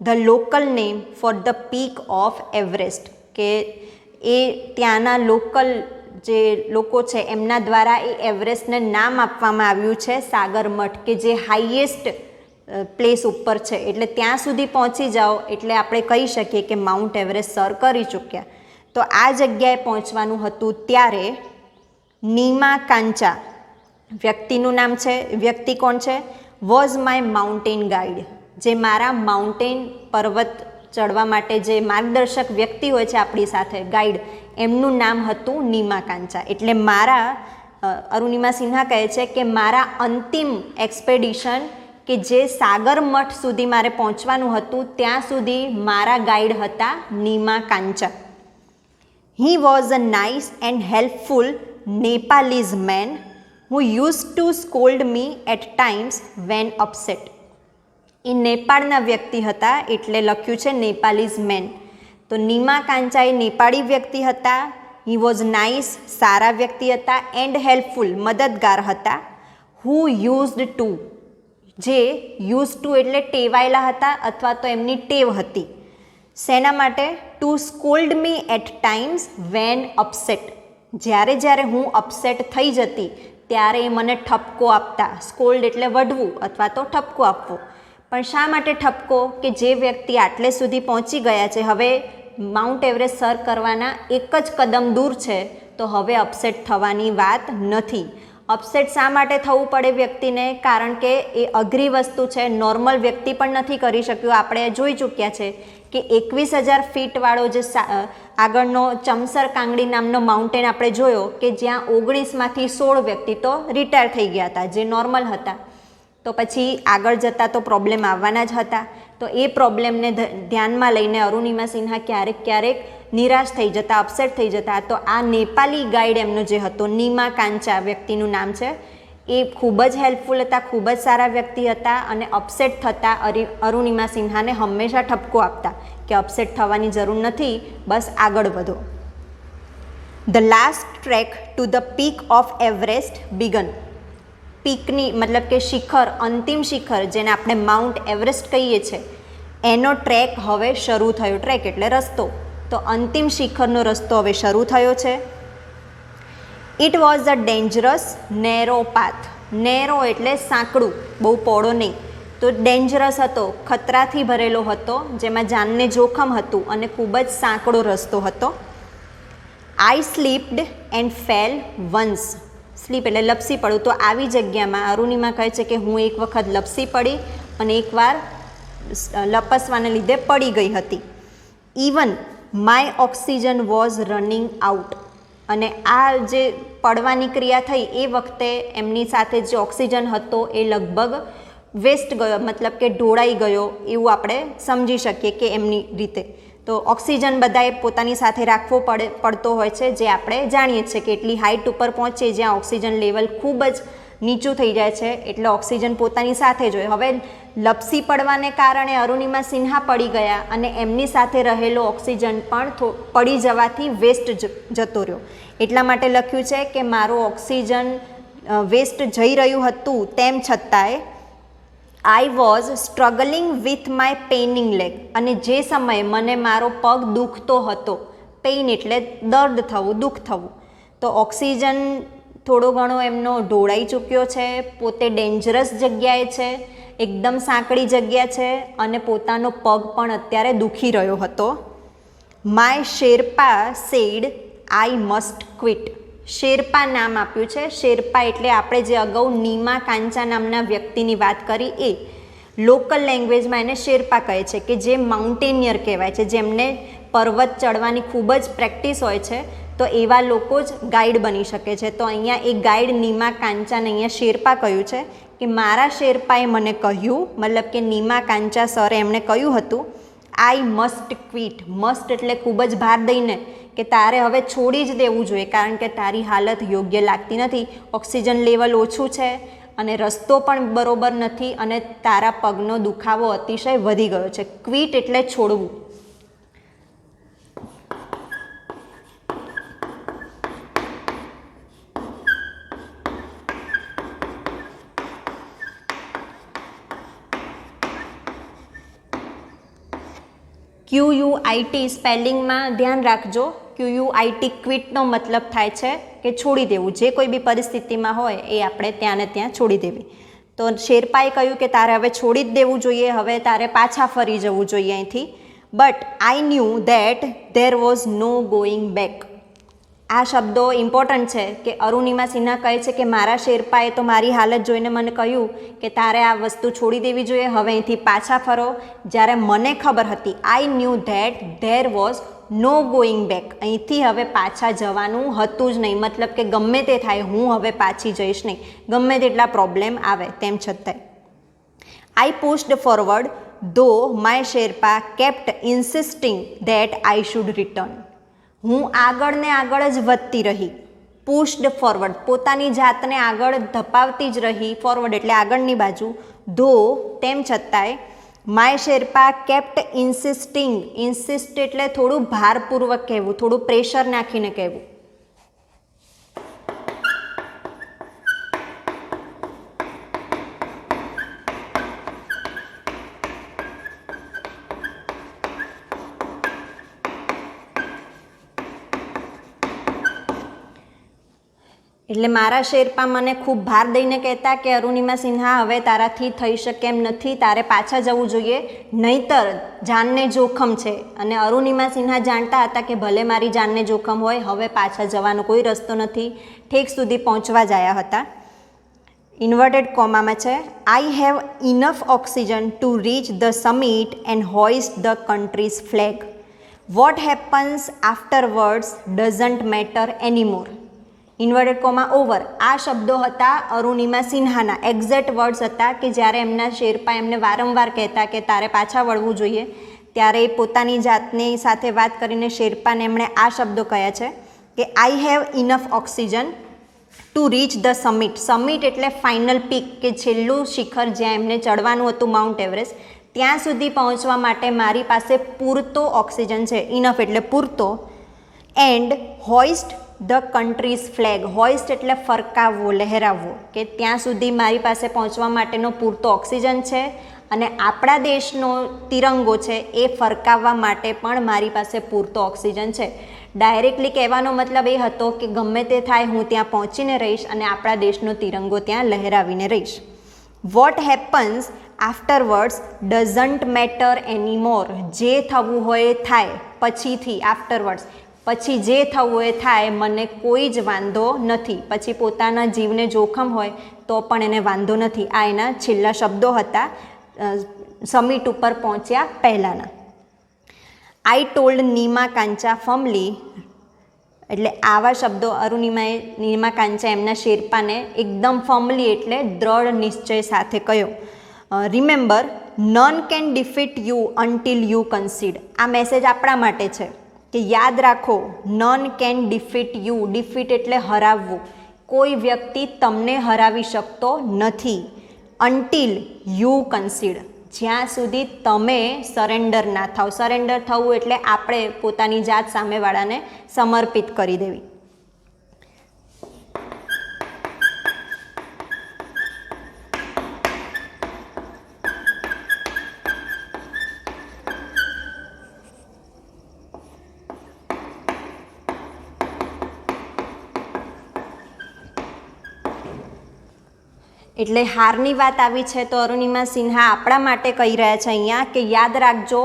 the local name for the peak of Everest, કે એ ત્યાંના લોકલ જે લોકો છે એમના દ્વારા એ એવરેસ્ટને નામ આપવામાં આવ્યું છે સાગરમઠ, કે જે હાઈએસ્ટ પ્લેસ ઉપર છે. એટલે ત્યાં સુધી પહોંચી જાઓ એટલે આપણે કહી શકીએ કે માઉન્ટ એવરેસ્ટ સર કરી ચૂક્યા. તો આ જગ્યાએ પહોંચવાનું હતું ત્યારે નીમા કાંચા વ્યક્તિનું નામ છે, વ્યક્તિ કોણ છે, વોઝ માય માઉન્ટેન ગાઈડ, જે મારા માઉન્ટેન પર્વત ચડવા માટે જે માર્ગદર્શક વ્યક્તિ હોય છે આપણી સાથે ગાઈડ, એમનું નામ હતું નીમા કાંચા. એટલે મારા અરુણિમા સિન્હા કહે છે કે મારા અંતિમ એક્સપેડિશન કે જે સાગરમઠ સુધી મારે પહોંચવાનું હતું ત્યાં સુધી મારા ગાઈડ હતા Nima Kancha. He was a nice and helpful Nepalese man who use to scold me at times when upset. એ નેપાળના વ્યક્તિ હતા એટલે લખ્યું છે નેપાલીઝ મેન. તો નીમા કાંચા એ નેપાળી વ્યક્તિ હતા હી વોઝ નાઇસ, સારા વ્યક્તિ હતા, એન્ડ હેલ્પફુલ, મદદગાર હતા. હુ યુઝડ ટુ, જે યુઝ ટુ એટલે ટેવાયેલા હતા અથવા તો એમની ટેવ હતી. શેના માટે? To scold me at times when upset, જ્યારે હું અપસેટ થઈ જતી ત્યારે એ મને ઠપકો આપતા. સ્કોલ્ડ એટલે વઢવું અથવા તો ઠપકો આપવો. પણ શા માટે ઠપકો? કે જે વ્યક્તિ આટલે સુધી પહોંચી ગયા છે, હવે માઉન્ટ એવરેસ્ટ સર કરવાના એક જ કદમ દૂર છે, તો હવે અપસેટ થવાની વાત નથી. અપસેટ શા માટે થવું પડે વ્યક્તિને? કારણ કે એ અઘરી વસ્તુ છે, નોર્મલ વ્યક્તિ પણ નથી કરી શક્યું. આપણે જોઈ ચૂક્યા છે કે 21,000 ફીટવાળો જે આગળનો ચમસર કાંગડી નામનો માઉન્ટેન આપણે જોયો કે જ્યાં 19માંથી 16 વ્યક્તિ તો રિટાયર થઈ ગયા હતા, જે નોર્મલ હતા. તો પછી આગળ જતાં તો પ્રોબ્લેમ આવવાના જ હતા. તો એ પ્રોબ્લેમને ધ્યાનમાં લઈને અરુણિમા સિન્હા ક્યારેક નિરાશ થઈ જતા, અપસેટ થઈ જતા. તો આ નેપાલી ગાઈડ એમનો જે હતો, નીમા કાંચા વ્યક્તિનું નામ છે, એ ખૂબ જ હેલ્પફુલ હતા, ખૂબ જ સારા વ્યક્તિ હતા. અને અપસેટ થતાં અરુણિમા સિન્હાને હંમેશા ઠપકો આપતા કે અપસેટ થવાની જરૂર નથી, બસ આગળ વધો. The last trek to the peak of Everest began. પીકની મતલબ કે શિખર, અંતિમ શિખર જેને આપણે માઉન્ટ એવરેસ્ટ કહીએ છીએ, એનો ટ્રેક હવે શરૂ થયો. ટ્રેક એટલે રસ્તો. તો અંતિમ શિખરનો રસ્તો હવે શરૂ થયો છે. It was a dangerous narrow path. Narrow એટલે સાંકડું, બહુ પહોળો નહીં. તો ડેન્જરસ હતો, ખતરાથી ભરેલો હતો, જેમાં જાનને જોખમ હતું અને ખૂબ જ સાંકડો રસ્તો હતો. I slipped and fell once. Slip એટલે લપસી પડું. તો આવી જગ્યામાં અરુણિમા કહે છે કે હું એક વખત લપસી પડી અને એકવાર લપસવાને લીધે પડી ગઈ હતી. Even my oxygen was running out. અને આ જે પડવાની ક્રિયા થઈ એ વખતે એમની સાથે જે ઓક્સિજન હતો એ લગભગ વેસ્ટ ગયો, મતલબ કે ઢોળાઈ ગયો એવું આપણે સમજી શકીએ કે એમની રીતે. તો ઓક્સિજન બધાએ પોતાની સાથે રાખવો પડતો હોય છે, જે આપણે જાણીએ છીએ કે એટલી હાઇટ ઉપર પહોંચીએ જ્યાં ઓક્સિજન લેવલ ખૂબ જ નીચું થઈ જાય છે, એટલે ઓક્સિજન પોતાની સાથે જ હોય. હવે લપસી પડવાને કારણે અરુણિમા સિન્હા પડી ગયા અને એમની સાથે રહેલો ઓક્સિજન પણ પડી જવાથી વેસ્ટ જતો રહ્યો. એટલા માટે લખ્યું છે કે મારું ઓક્સિજન વેસ્ટ જઈ રહ્યું હતું, તેમ છતાંય I was struggling with my paining leg. અને જે સમયે મને મારો પગ દુખતો હતો, પેઇન એટલે દર્દ થવું, દુઃખ થવું, તો ઓક્સિજન થોડો ઘણો એમનો ઢોળાઈ ચૂક્યો છે, પોતે ડેન્જરસ જગ્યાએ છે, એકદમ સાંકડી જગ્યા છે અને પોતાનો પગ પણ અત્યારે દુખી રહ્યો હતો. My Sherpa said I must quit. Sherpa નામ આપ્યું છે. શેરપા એટલે આપણે જે અગાઉ નીમા કાંચા નામના વ્યક્તિની વાત કરી એ. લોકલ લેંગ્વેજમાં એને શેરપા કહે છે કે જે માઉન્ટેનિયર કહેવાય છે, જેમને પર્વત ચડવાની ખૂબ જ પ્રેક્ટિસ હોય છે. તો એવા લોકો જ ગાઈડ બની શકે છે. તો અહીંયા એ ગાઈડ નીમા કાંચાને અહીંયા શેરપા કહ્યું છે કે મારા શેરપાએ મને કહ્યું, મતલબ કે નીમા કાંચા સરે એમણે કહ્યું હતું આઈ મસ્ટ ક્વિટ. મસ્ટ એટલે ખૂબ જ ભાર દઈને કે તારે હવે છોડી જ દેવું જોઈએ, કારણ કે તારી હાલત યોગ્ય લાગતી નથી, ઓક્સિજન લેવલ ઓછું છે અને રસ્તો પણ બરોબર નથી અને તારા પગનો દુખાવો અતિશય વધી ગયો છે. ક્વિટ એટલે છોડવું. QUIT સ્પેલિંગમાં ધ્યાન રાખજો. QUIT ક્વિટનો મતલબ થાય છે કે છોડી દેવું, જે કોઈ બી પરિસ્થિતિમાં હોય એ આપણે ત્યાં ને ત્યાં છોડી દેવી. તો શેરપાએ કહ્યું કે તારે હવે છોડી જ દેવું જોઈએ, હવે તારે પાછા ફરી જવું જોઈએ અહીંથી. But I knew that there was no going back. આ શબ્દો ઇમ્પોર્ટન્ટ છે કે અરુણિમા સિન્હા કહે છે કે મારા શેરપાએ તો મારી હાલત જોઈને મને કહ્યું કે તારે આ વસ્તુ છોડી દેવી જોઈએ, હવે અહીંથી પાછા ફરો. જ્યારે મને ખબર હતી, I knew that there was no going back, અહીંથી હવે પાછા જવાનું હતું જ નહીં. મતલબ કે ગમે તે થાય, હું હવે પાછી જઈશ નહીં, ગમે તેટલા પ્રોબ્લેમ આવે તેમ છતાંય. I pushed forward though my Sherpa kept insisting that I should return. હું આગળ ને આગળ જ વધતી રહી. પુશ્ડ ફોરવર્ડ, પોતાની જાતને આગળ ધપાવતી જ રહી. ફોરવર્ડ એટલે આગળની બાજુ. ધો તેમ છતાંય. My Sherpa kept insisting. Insist એટલે થોડું ભારપૂર્વક કહેવું, થોડું પ્રેશર નાખીને કહેવું. એટલે મારા શેરપા મને ખૂબ ભાર દઈને કહેતા કે અરુણિમા સિન્હા હવે તારાથી થઈ શકે એમ નથી, તારે પાછા જવું જોઈએ, નહીતર જાનને જોખમ છે. અને અરુણિમા સિન્હા જાણતા હતા કે ભલે મારી જાનને જોખમ હોય, હવે પાછા જવાનો કોઈ રસ્તો નથી, ઠેક સુધી પહોંચવા જ આવ્યા હતા. ઇન્વર્ટેડ કોમામાં છે, I have enough oxygen to reach the summit and હોઇસ્ટ the countries flag. What happens આફ્ટરવર્ડ્સ doesn't matter એનીમોર. Inverted comma over. આ શબ્દો હતા અરુણિમા સિન્હાના એક્ઝેક્ટ વર્ડ્સ હતા કે જ્યારે એમના શેરપા એમને વારંવાર કહેતા કે તારે પાછા વળવું જોઈએ, ત્યારે એ પોતાની જાતની સાથે વાત કરીને શેરપાને એમણે આ શબ્દો કહ્યા છે કે I have enough oxygen to reach the summit. Summit એટલે ફાઇનલ પીક, કે છેલ્લું શિખર જ્યાં એમને ચડવાનું હતું માઉન્ટ એવરેસ્ટ, ત્યાં સુધી પહોંચવા માટે મારી પાસે પૂરતો ઓક્સિજન છે. ઇનફ એટલે પૂરતો. And હોઇસ્ટ the countries flag. હોઇસ્ટ એટલે ફરકાવવો, લહેરાવવો, કે ત્યાં સુધી મારી પાસે પહોંચવા માટેનો પૂરતો ઓક્સિજન છે અને આપણા દેશનો તિરંગો છે એ ફરકાવવા માટે પણ મારી પાસે પૂરતો ઓક્સિજન છે. ડાયરેક્ટલી કહેવાનો મતલબ એ હતો કે ગમે તે થાય હું ત્યાં પહોંચીને રહીશ અને આપણા દેશનો તિરંગો ત્યાં લહેરાવીને રહીશ. What happens આફ્ટરવર્ડ્સ doesn't matter એનીમોર. જે થવું હોય એ થાય પછીથી, આફ્ટરવર્ડ્સ પછી જે થવું એ થાય, મને કોઈ જ વાંધો નથી. પછી પોતાના જીવને જોખમ હોય તો પણ એને વાંધો નથી. આ એના છેલ્લા શબ્દો હતા સમિટ ઉપર પહોંચ્યા પહેલાંના. I told Nima Kancha firmly. એટલે આવા શબ્દો અરુણિમાએ નીમા કાંચા એમના શેરપાને એકદમ ફર્મલી એટલે દ્રઢ નિશ્ચય સાથે કહ્યો. Remember, none can defeat you until you concede. આ મેસેજ આપણા માટે છે કે યાદ રાખો, none can defeat you. Defeat એટલે હરાવવું. કોઈ વ્યક્તિ તમને હરાવી શકતો નથી. Until you concede. જ્યાં સુધી તમે સરેન્ડર ના થાવ. સરેન્ડર થવું એટલે આપણે પોતાની જાત સામેવાળાને સમર્પિત કરી દેવી. એટલે હારની વાત આવી છે તો અરુણિમા સિન્હા આપણા માટે કહી રહ્યા છે અહીંયા કે યાદ રાખજો,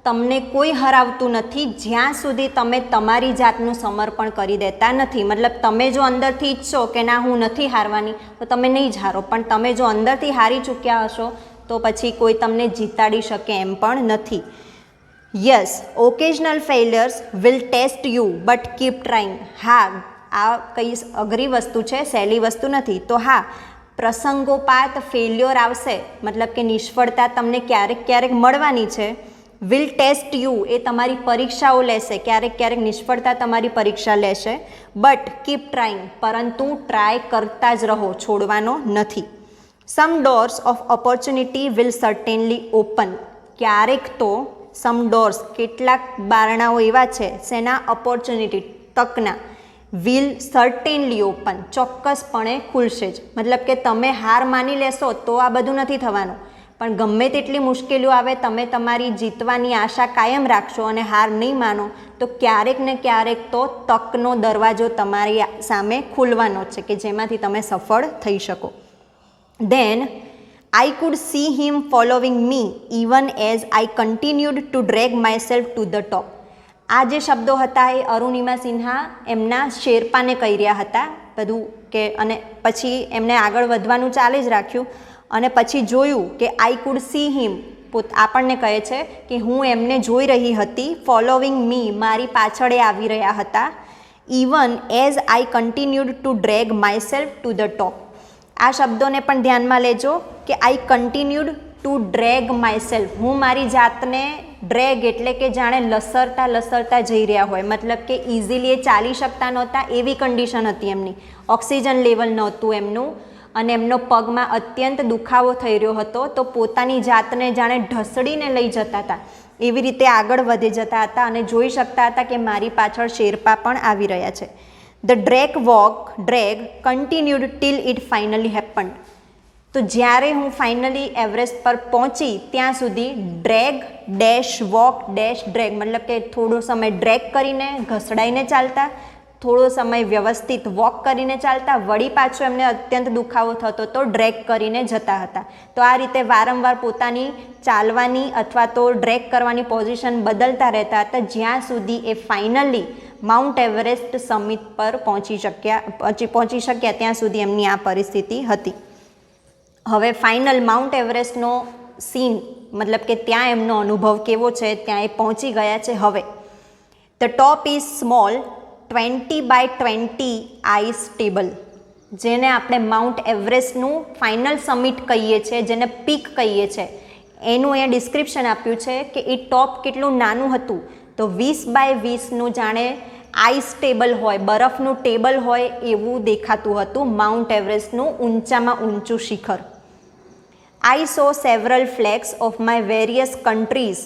તમને કોઈ હરાવતું નથી જ્યાં સુધી તમે તમારી જાતનું સમર્પણ કરી દેતા નથી. મતલબ તમે જો અંદરથી ઈચ્છો કે ના હું નથી હારવાની તો તમે નહીં જ હારો, પણ તમે જો અંદરથી હારી ચૂક્યા હશો તો પછી કોઈ તમને જીતાડી શકે એમ પણ નથી. Yes, occasional failures will test you but keep trying. હા, આ કઈ અઘરી વસ્તુ છે, સહેલી વસ્તુ નથી. તો હા, પ્રસંગોપાત ફેલ્યોર આવશે, મતલબ કે નિષ્ફળતા તમને ક્યારેક ક્યારેક મળવાની છે. વિલ ટેસ્ટ યુ એ તમારી પરીક્ષાઓ લેશે, ક્યારેક ક્યારેક નિષ્ફળતા તમારી પરીક્ષા લેશે. બટ કીપ ટ્રાઇંગ, પરંતુ ટ્રાય કરતા જ રહો, છોડવાનો નથી. Some doors of opportunity will certainly open. ક્યારેક તો સમ ડોર્સ, કેટલાક બારણાઓ એવા છે શેના? ઓપોર્ચ્યુનિટી, તકના. વિલ સર્ટેનલી ઓપન, ચોક્કસપણે ખુલશે જ. મતલબ કે તમે હાર માની લેશો તો આ બધું નથી થવાનું, પણ ગમે તેટલી મુશ્કેલીઓ આવે તમે તમારી જીતવાની આશા કાયમ રાખશો અને હાર નહીં માનો તો ક્યારેક ને ક્યારેક તો તકનો દરવાજો તમારી સામે ખુલવાનો છે કે જેમાંથી તમે સફળ થઈ શકો. Then I could see him following me even as I continued to drag myself to the top. આ જે શબ્દો હતા એ અરુણિમા સિન્હા એમના શેરપાને કહી રહ્યા હતા બધું કે, અને પછી એમને આગળ વધવાનું ચાલે જ રાખ્યું અને પછી જોયું કે આઈ કુડ સી હિમ, આપણને કહે છે કે હું એમને જોઈ રહી હતી. ફોલોવિંગ મી, મારી પાછળ એ આવી રહ્યા હતા. Even as I continued to drag myself to the top. આ શબ્દોને પણ ધ્યાનમાં લેજો કે I continued to drag myself. હું મારી જાતને ડ્રેગ એટલે કે જાણે લસરતા લસરતા જઈ રહ્યા હોય, મતલબ કે ઇઝીલી એ ચાલી શકતા નહોતા એવી કન્ડિશન હતી એમની. ઓક્સિજન લેવલ નહોતું એમનું અને એમનો પગમાં અત્યંત દુખાવો થઈ રહ્યો હતો, તો પોતાની જાતને જાણે ઢસડીને લઈ જતા હતા એવી રીતે આગળ વધી જતા હતા અને જોઈ શકતા હતા કે મારી પાછળ શેરપા પણ આવી રહ્યા છે. The drag continued till it finally happened. તો જ્યારે હું ફાઇનલી એવરેસ્ટ પર પહોંચી ત્યાં સુધી drag dash walk dash drag, મતલબ કે થોડો સમય ડ્રેગ કરીને ઘસડાઈને ચાલતા, થોડો સમય વ્યવસ્થિત વોક કરીને ચાલતા, વળી પાછો એમને અત્યંત દુખાવો થતો તો ડ્રેગ કરીને જતા હતા. તો આ રીતે વારંવાર પોતાની ચાલવાની અથવા તો ડ્રેગ કરવાની પોઝિશન બદલતા રહેતા હતા, જ્યાં સુધી એ ફાઇનલી માઉન્ટ એવરેસ્ટ સમિટ પર પહોંચી શક્યા ત્યાં સુધી એમની આ પરિસ્થિતિ હતી. હવે ફાઇનલ માઉન્ટ એવરેસ્ટનો સીન, મતલબ કે ત્યાં એમનો અનુભવ કેવો છે, ત્યાં એ પહોંચી ગયા છે. હવે the top is small 20x20 ice table, જેને આપણે માઉન્ટ એવરેસ્ટનું ફાઇનલ સમિટ કહીએ છીએ, જેને પીક કહીએ છીએ, એનું અહીંયા ડિસ્ક્રિપ્શન આપ્યું છે કે એ ટોપ કેટલું નાનું હતું. તો 20x20નું જાણે આઈસ ટેબલ હોય, બરફનું ટેબલ હોય એવું દેખાતું હતું માઉન્ટ એવરેસ્ટનું ઊંચામાં ઊંચું શિખર. I saw several flags of various countries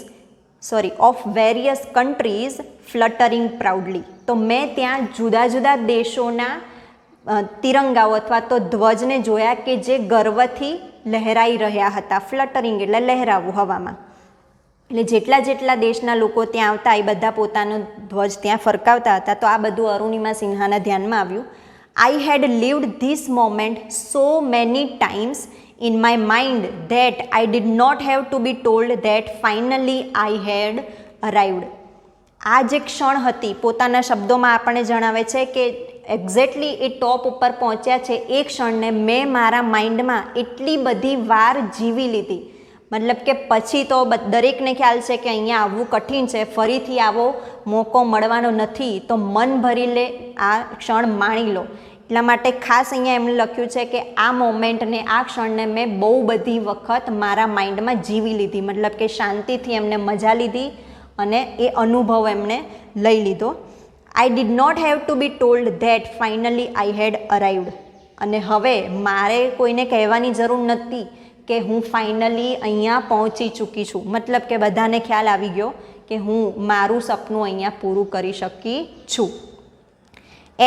fluttering proudly. તો મેં ત્યાં જુદા જુદા દેશોના તિરંગાઓ અથવા તો ધ્વજને જોયા કે જે ગર્વથી લહેરાઈ રહ્યા હતા. ફ્લટરિંગ એટલે લહેરાવું હવામાં. એટલે જેટલા દેશના લોકો ત્યાં આવતા એ બધા પોતાનો ધ્વજ ત્યાં ફરકાવતા હતા. તો આ બધું અરુણિમા સિન્હાના ધ્યાનમાં આવ્યું. I had lived this moment so many times in my mind that I did not have to be told that finally I had arrived. આ જે ક્ષણ હતી, પોતાના શબ્દોમાં આપણને જણાવે છે કે એક્ઝેક્ટલી એ ટોપ ઉપર પહોંચ્યા છે એ ક્ષણને મેં મારા માઇન્ડમાં એટલી બધી વાર જીવી લીધી. મતલબ કે પછી તો દરેકને ખ્યાલ છે કે અહીંયા આવવું કઠિન છે, ફરીથી આવો મોકો મળવાનો નથી, તો મન ભરી લે, આ ક્ષણ માણી લો. એટલા માટે ખાસ અહીંયા એમણે લખ્યું છે કે આ મોમેન્ટને, આ ક્ષણને મેં બહુ બધી વખત મારા માઇન્ડમાં જીવી લીધી. મતલબ કે શાંતિથી એમને મજા લીધી અને એ અનુભવ એમણે લઈ લીધો. I did not have to be told that finally I had arrived. અને હવે મારે કોઈને કહેવાની જરૂર નથી કે હું ફાઇનલી અહીંયા પહોંચી ચૂકી છું. મતલબ કે બધાને ખ્યાલ આવી ગયો કે હું મારું સપનું અહીંયા પૂરું કરી શકી છું.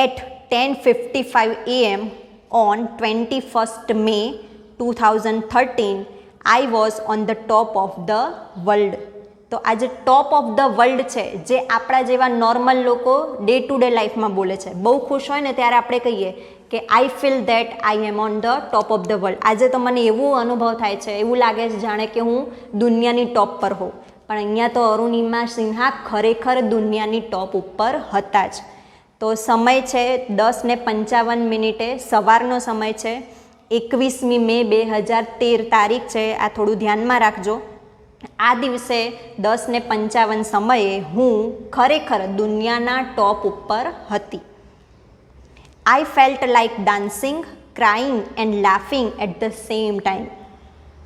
At 10:55 AM on 21st May 2013, I was on the top of the world. તો આ જે ટોપ ઓફ ધ વર્લ્ડ છે, જે આપણા જેવા નોર્મલ લોકો ડે ટુ ડે લાઈફમાં બોલે છે, બહુ ખુશ હોય ને ત્યારે આપણે કહીએ કે I feel that I am on the top of the world. આજે તો મને એવું અનુભવ થાય છે, એવું લાગે છે જાણે કે હું દુનિયાની ટોપ પર હોઉં. પણ અહીંયા તો અરુણિમા સિન્હા ખરેખર દુનિયાની ટોપ ઉપર હતા જ. તો સમય છે 10:55, સવારનો સમય છે, 21મી મે 2013 તારીખ છે. આ થોડું ધ્યાનમાં રાખજો. આ દિવસે 10:55 સમયે હું ખરેખર દુનિયાના ટોપ ઉપર હતી. I felt like dancing, crying and laughing at the same time.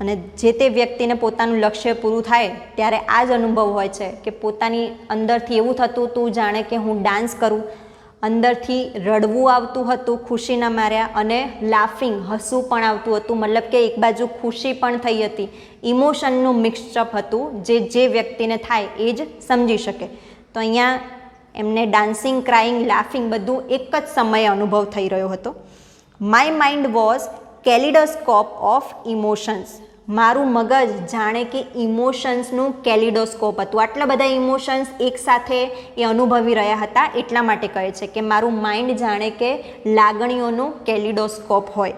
અને જે તે વ્યક્તિને પોતાનું લક્ષ્ય પૂરું થાય ત્યારે આ જ અનુભવ હોય છે કે પોતાની અંદરથી એવું થતું હતું જાણે કે હું ડાન્સ કરું, અંદરથી રડવું આવતું હતું ખુશીના માર્યા, અને લાફિંગ, હસવું પણ આવતું હતું. મતલબ કે એક બાજુ ખુશી પણ થઈ હતી, ઇમોશનનું મિક્સઅપ હતું, જે વ્યક્તિને થાય એ જ સમજી શકે. તો અહીંયા એમને ડાન્સિંગ, ક્રાઇંગ, લાફિંગ બધું એક જ સમયે અનુભવ થઈ રહ્યો હતો. My mind was kaleidoscope of emotions. મારું મગજ જાણે કે ઇમોશન્સનું કેલિડોસ્કોપ હતું. આટલા બધા ઇમોશન્સ એકસાથે એ અનુભવી રહ્યા હતા, એટલા માટે કહે છે કે મારું માઇન્ડ જાણે કે લાગણીઓનું કેલિડોસ્કોપ હોય.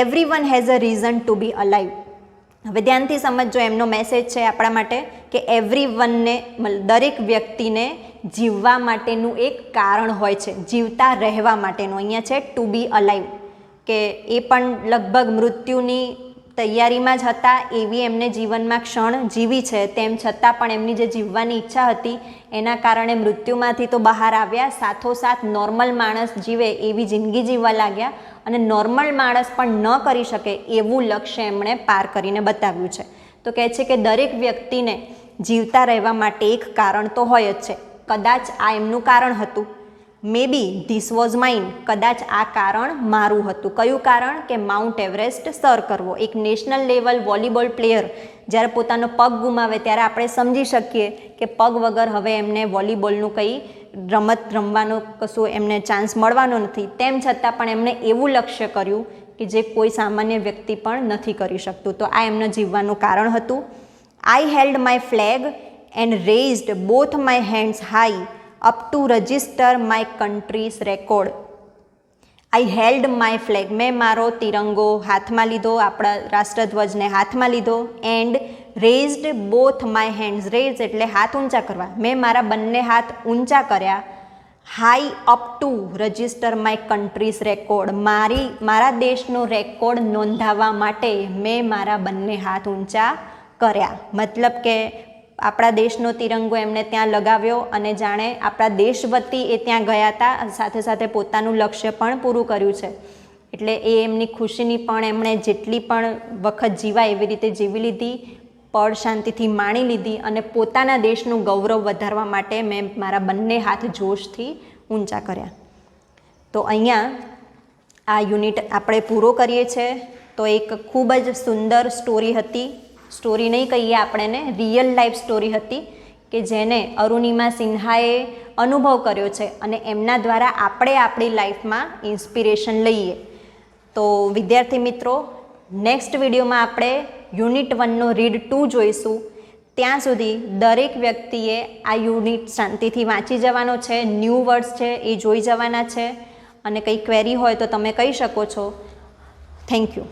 Everyone has a reason to be alive. હવે ધ્યાનથી સમજજો, એમનો મેસેજ છે આપણા માટે કે એવરી વનને, દરેક વ્યક્તિને જીવવા માટેનું એક કારણ હોય છે, જીવતા રહેવા માટેનું. અહીંયા છે ટુ બી અલાઇવ, કે એ પણ લગભગ મૃત્યુની તૈયારીમાં જ હતા, એવી એમને જીવનમાં ક્ષણ જીવી છે. તેમ છતાં પણ એમની જે જીવવાની ઈચ્છા હતી એના કારણે મૃત્યુમાંથી તો બહાર આવ્યા, સાથોસાથ નોર્મલ માણસ જીવે એવી જિંદગી જીવવા લાગ્યા, અને નોર્મલ માણસ પણ ન કરી શકે એવું લક્ષ્ય એમણે પાર કરીને બતાવ્યું છે. તો કહે છે કે દરેક વ્યક્તિને જીવતા રહેવા માટે એક કારણ તો હોય જ છે. કદાચ આ એમનું કારણ હતું. મે બી ધીસ વોઝ માઇન. કદાચ આ કારણ મારું હતું. કયું કારણ? કે માઉન્ટ એવરેસ્ટ સર કરવો. એક નેશનલ લેવલ વોલીબોલ પ્લેયર જ્યારે પોતાનો પગ ગુમાવે ત્યારે આપણે સમજી શકીએ કે પગ વગર હવે એમને વોલીબોલનું કંઈ રમત રમવાનો કશું એમને ચાન્સ મળવાનો નથી. તેમ છતાં પણ એમણે એવું લક્ષ્ય કર્યું કે જે કોઈ સામાન્ય વ્યક્તિ પણ નથી કરી શકતું. તો આ એમના જીવવાનું કારણ હતું. I held my flag and raised both my hands high up to register my country's record. I held my flag, મેં મારો તિરંગો હાથમાં લીધો, આપણા રાષ્ટ્રધ્વજને હાથમાં લીધો. And raised both my hands, raise એટલે હાથ ઊંચા કરવા, મેં મારા બંને હાથ ઊંચા કર્યા. High up to register my country's record, મારા દેશનો રેકોર્ડ નોંધાવવા માટે મેં મારા બંને હાથ ઊંચા કર્યા. મતલબ કે આપણા દેશનો તિરંગો એમણે ત્યાં લગાવ્યો અને જાણે આપણા દેશ વતી એ ત્યાં ગયા હતા, સાથે સાથે પોતાનું લક્ષ્ય પણ પૂરું કર્યું છે. એટલે એ એમની ખુશીની પણ એમણે જેટલી પણ વખત જીવાય એવી રીતે જીવી લીધી, પળ શાંતિથી માણી લીધી અને પોતાના દેશનું ગૌરવ વધારવા માટે મેં મારા બંને હાથ જોશથી ઊંચા કર્યા. તો અહીંયા આ યુનિટ આપણે પૂરો કરીએ છીએ. તો એક ખૂબ જ સુંદર સ્ટોરી હતી, સ્ટોરી નહીં કહીએ આપણે એને, રિયલ લાઈફ સ્ટોરી હતી કે જેને અરુણિમા સિન્હાએ અનુભવ કર્યો છે અને એમના દ્વારા આપણે આપણી લાઈફમાં ઇન્સ્પિરેશન લઈએ. તો વિદ્યાર્થી મિત્રો, નેક્સ્ટ વિડીયોમાં આપણે યુનિટ 1નો રીડ 2 જોઈશું. ત્યાં સુધી દરેક વ્યક્તિએ આ યુનિટ શાંતિથી વાંચી જવાનો છે, ન્યૂ વર્ડ્સ છે એ જોઈ જવાના છે અને કંઈ ક્વેરી હોય તો તમે કહી શકો છો. Thank you.